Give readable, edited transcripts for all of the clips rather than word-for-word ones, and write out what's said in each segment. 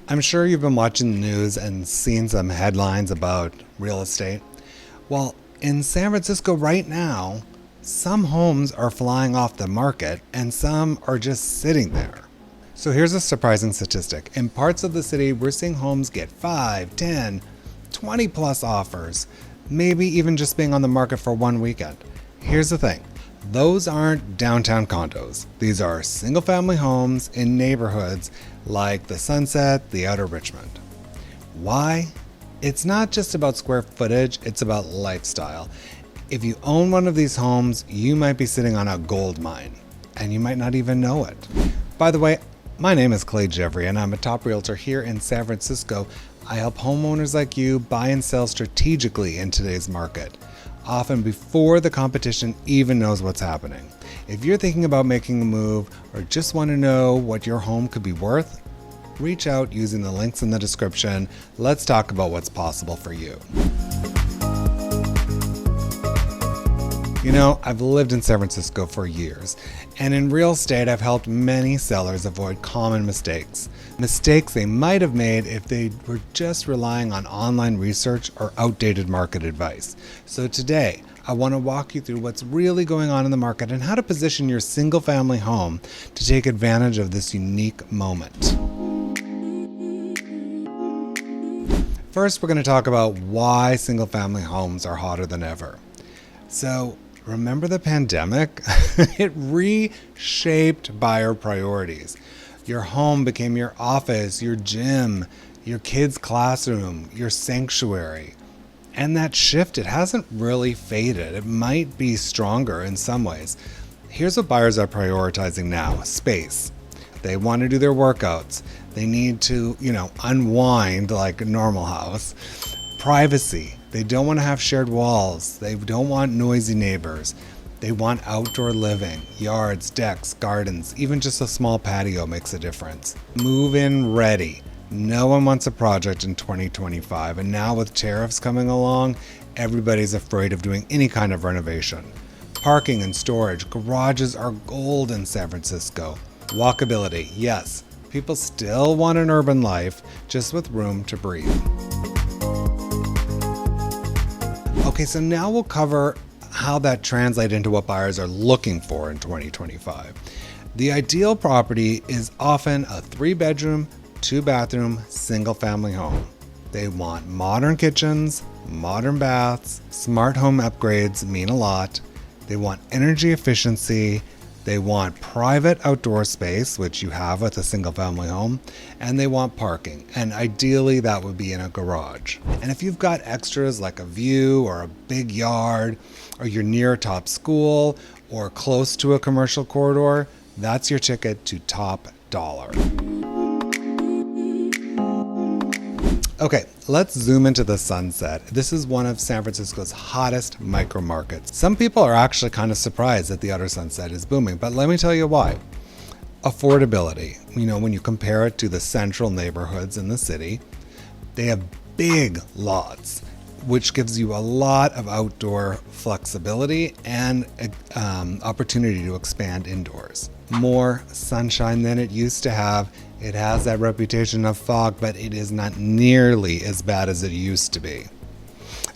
I'm sure you've been watching the news and seen some headlines about real estate. Well, in San Francisco right now, some homes are flying off the market and some are just sitting there. So here's a surprising statistic. In parts of the city, we're seeing homes get 5, 10, 20 plus offers, maybe even just being on the market for one weekend. Here's the thing. Those aren't downtown condos. These are single family homes in neighborhoods like the Sunset, the Outer Richmond. Why? It's not just about square footage, it's about lifestyle. If you own one of these homes, you might be sitting on a gold mine, and you might not even know it. By the way, my name is Clay Gjevre, and I'm a top realtor here in San Francisco. I help homeowners like you buy and sell strategically in today's market, often before the competition even knows what's happening. If you're thinking about making a move or just want to know what your home could be worth, reach out using the links in the description. Let's talk about what's possible for you. You know, I've lived in San Francisco for years, and in real estate, I've helped many sellers avoid common mistakes. Mistakes they might have made if they were just relying on online research or outdated market advice. So today, I want to walk you through what's really going on in the market and how to position your single-family home to take advantage of this unique moment. First, we're going to talk about why single-family homes are hotter than ever. So, remember the pandemic? It reshaped buyer priorities. Your home became your office, your gym, your kids' classroom, your sanctuary. And that shift, it hasn't really faded. It might be stronger in some ways. Here's what buyers are prioritizing now: space. They want to do their workouts. They need to, unwind like a normal house. Privacy. They don't want to have shared walls. They don't want noisy neighbors. They want outdoor living, yards, decks, gardens, even just a small patio makes a difference. Move-in ready. No one wants a project in 2025, and now with tariffs coming along, everybody's afraid of doing any kind of renovation. Parking and storage. Garages are gold in San Francisco. Walkability. Yes, people still want an urban life, just with room to breathe. Okay, so now we'll cover how that translates into what buyers are looking for in 2025. The ideal property is often a 3-bedroom, 2-bathroom, single-family home. They want modern kitchens, modern baths, smart home upgrades mean a lot. They want energy efficiency. They want private outdoor space, which you have with a single-family home, and they want parking, and ideally that would be in a garage. And if you've got extras like a view or a big yard, or you're near a top school, or close to a commercial corridor, that's your ticket to top dollar. Okay, let's zoom into the Sunset. This is one of San Francisco's hottest micro markets. Some people are actually kind of surprised that the Outer Sunset is booming, but let me tell you why. Affordability. When you compare it to the central neighborhoods in the city, they have big lots, which gives you a lot of outdoor flexibility and opportunity to expand indoors. More sunshine than it used to have. It has that reputation of fog, but it is not nearly as bad as it used to be.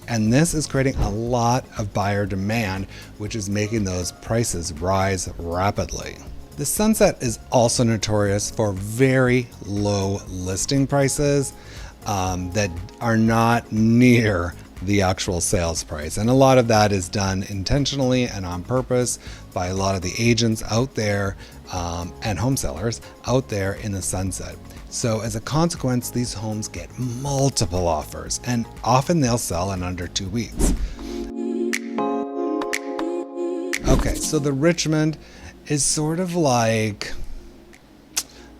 And this is creating a lot of buyer demand, which is making those prices rise rapidly. The Sunset is also notorious for very low listing prices that are not near the actual sales price. And a lot of that is done intentionally and on purpose by a lot of the agents out there and home sellers out there in the Sunset. So as a consequence, these homes get multiple offers, and often they'll sell in under 2 weeks. Okay, so the Richmond is sort of like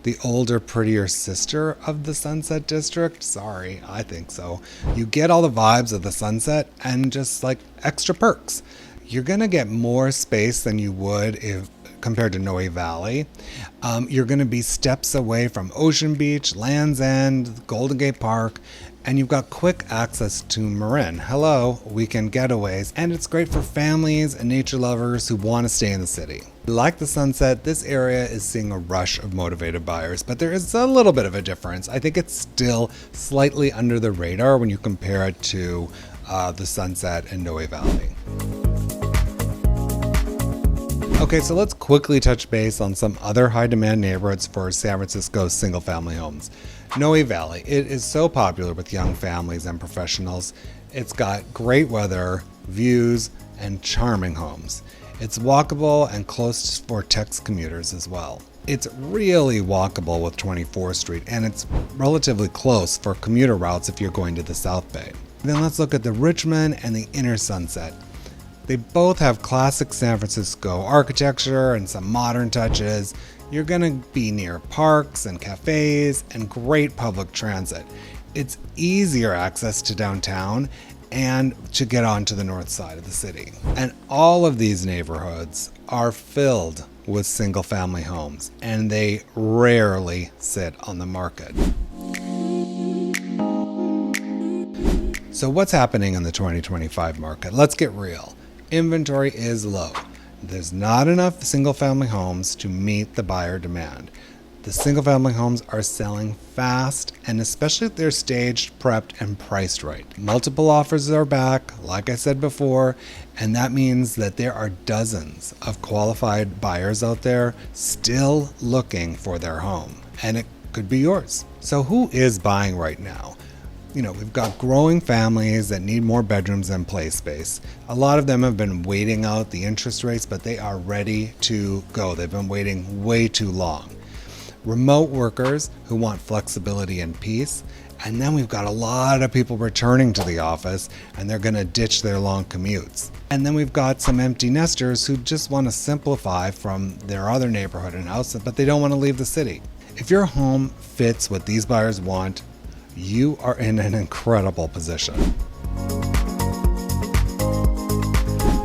the older, prettier sister of the Sunset District. Sorry, I think so. You get all the vibes of the Sunset and just like extra perks. You're gonna get more space than you would if compared to Noe Valley. You're going to be steps away from Ocean Beach, Land's End, Golden Gate Park, and you've got quick access to Marin. Hello, weekend getaways, and it's great for families and nature lovers who want to stay in the city. Like the Sunset, this area is seeing a rush of motivated buyers, but there is a little bit of a difference. I think it's still slightly under the radar when you compare it to the Sunset and Noe Valley. Okay, so let's quickly touch base on some other high demand neighborhoods for San Francisco's single family homes. Noe Valley, it is so popular with young families and professionals. It's got great weather, views, and charming homes. It's walkable and close for Tex commuters as well. It's really walkable with 24th Street, and it's relatively close for commuter routes if you're going to the South Bay. Then let's look at the Richmond and the Inner Sunset. They both have classic San Francisco architecture and some modern touches. You're going to be near parks and cafes and great public transit. It's easier access to downtown and to get onto the north side of the city. And all of these neighborhoods are filled with single family homes, and they rarely sit on the market. So what's happening in the 2025 market? Let's get real. Inventory is low. There's not enough single-family homes to meet the buyer demand. The single-family homes are selling fast, and especially if they're staged, prepped, and priced right. Multiple offers are back, like I said before, and that means that there are dozens of qualified buyers out there still looking for their home, and it could be yours. So who is buying right now? We've got growing families that need more bedrooms and play space. A lot of them have been waiting out the interest rates, but they are ready to go. They've been waiting way too long. Remote workers who want flexibility and peace. And then we've got a lot of people returning to the office, and they're going to ditch their long commutes. And then we've got some empty nesters who just want to simplify from their other neighborhood and house, but they don't want to leave the city. If your home fits what these buyers want, you are in an incredible position.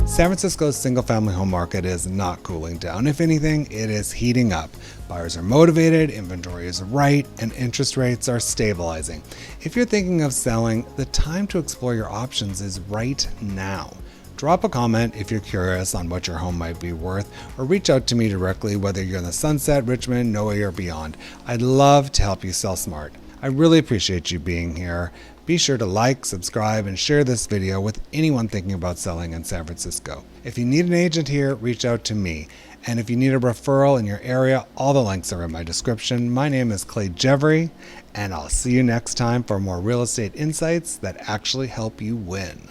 San Francisco's single-family home market is not cooling down. If anything, it is heating up. Buyers are motivated, inventory is right, and interest rates are stabilizing. If you're thinking of selling, the time to explore your options is right now. Drop a comment if you're curious on what your home might be worth, or reach out to me directly whether you're in the Sunset, Richmond, Noe, or beyond. I'd love to help you sell smart. I really appreciate you being here. Be sure to like, subscribe, and share this video with anyone thinking about selling in San Francisco. If you need an agent here, reach out to me. And if you need a referral in your area, all the links are in my description. My name is Clay Gjevre, and I'll see you next time for more real estate insights that actually help you win.